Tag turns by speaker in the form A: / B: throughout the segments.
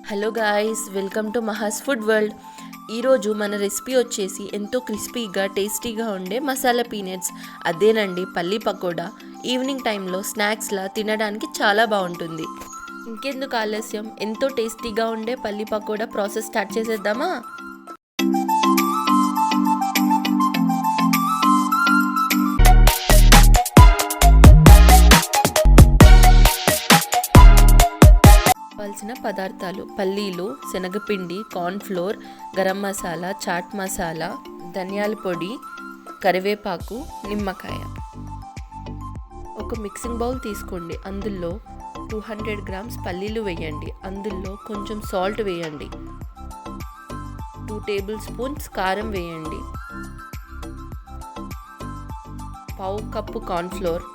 A: Hello guys, welcome to Maha's food world. ఈరోజు మన recipe వచ్చేసి ఎంతో క్రిస్పీగా టేస్టీగా ఉండే మసాలా పీనట్స్. అదేనండి పల్లీ పకోడా. ఈవినింగ్ టైంలో స్నాక్స్లా తినడానికి చాలా బాగుంటుంది. ఇంకెందుకు ఆలస్యం, ఎంతో టేస్టీగా ఉండే పల్లీ పకోడా ప్రాసెస్ స్టార్ట్ చేసేద్దామా? కావాల్సిన పదార్థాలు: పల్లీలు, శనగపిండి, కార్న్ఫ్లోర్, గరం మసాలా, చాట్ మసాలా, ధనియాల పొడి, కరివేపాకు, నిమ్మకాయ. ఒక మిక్సింగ్ బౌల్ తీసుకోండి. అందులో 200 గ్రామ్స్ పల్లీలు వేయండి. అందులో కొంచెం సాల్ట్ వేయండి. 2 టేబుల్ స్పూన్స్ కారం వేయండి. పావు కప్పు కార్న్ఫ్లోర్,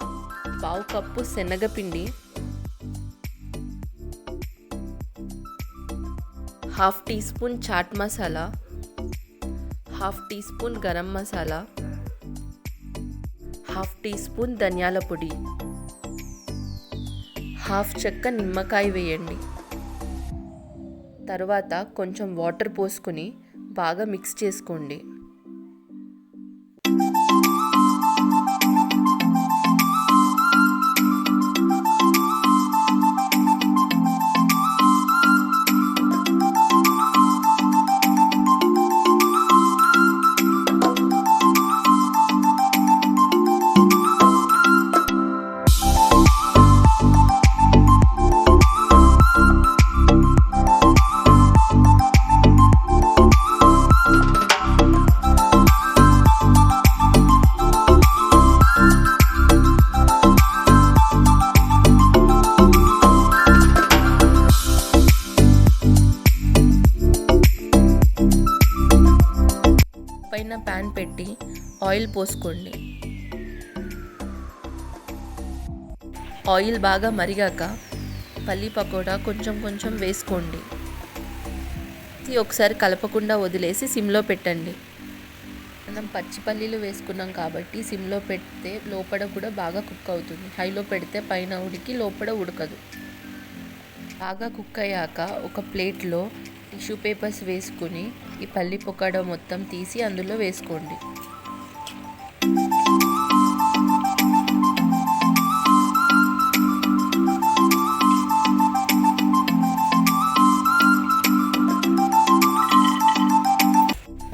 A: పావు కప్పు శనగపిండి, half teaspoon chaat masala, half teaspoon garam masala, half teaspoon ధనియాల పొడి, హాఫ్ చెక్క నిమ్మకాయ వేయండి. తర్వాత కొంచెం వాటర్ పోసుకొని బాగా మిక్స్ చేసుకోండి. పైన ప్యాన్ పెట్టి ఆయిల్ పోసుకోండి. ఆయిల్ బాగా మరిగాక పల్లీ పకోడా కొంచెం కొంచెం వేసుకోండి. ఒకసారి కలపకుండా వదిలేసి సిమ్లో పెట్టండి. మనం పచ్చి పల్లీలు వేసుకున్నాం కాబట్టి సిమ్లో పెడితే లోపల కూడా బాగా కుక్ అవుతుంది. హైలో పెడితే పైన ఉడికి లోపల ఉడకదు. బాగా కుక్ అయ్యాక ఒక ప్లేట్లో టిష్యూ పేపర్స్ వేసుకుని ఈ పల్లీ పకోడా మొత్తం తీసి అందులో వేసుకోండి.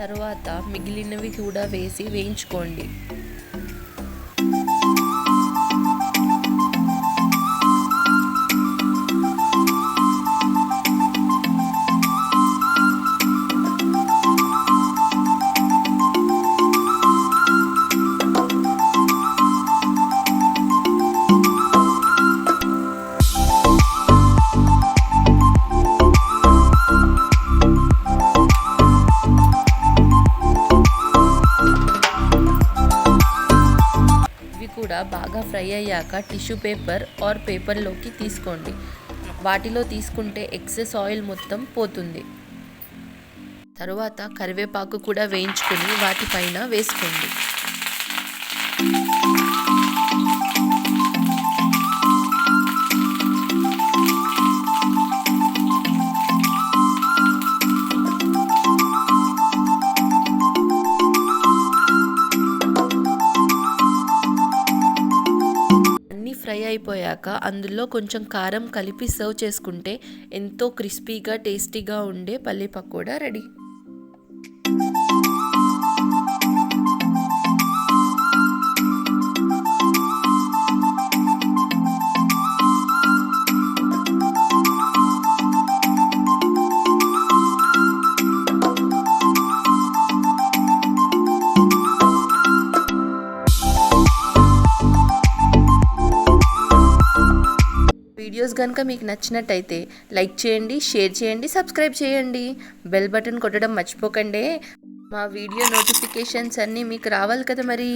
A: తర్వాత మిగిలినవి కూడా వేసి వేయించుకోండి. కూడా బాగా ఫ్రై అయ్యాక టిష్యూ పేపర్ ఆర్ పేపర్లోకి తీసుకోండి. వాటిలో తీసుకుంటే ఎక్సెస్ ఆయిల్ మొత్తం పోతుంది. తరువాత కరివేపాకు కూడా వేయించుకుని వాటిపైన వేసుకోండి. ఫ్రై అయిపోయాక అందులో కొంచెం కారం కలిపి సర్వ్ చేసుకుంటే ఎంతో క్రిస్పీగా టేస్టీగా ఉండే పల్లీ పకోడా రెడీ. వీడియోస్ కనుక మీకు నచ్చినట్టయితే లైక్ చేయండి, షేర్ చేయండి, సబ్స్క్రైబ్ చేయండి. బెల్ బటన్ కొట్టడం మర్చిపోకండి. మా వీడియో నోటిఫికేషన్స్ అన్నీ మీకు రావాలి కదా మరి.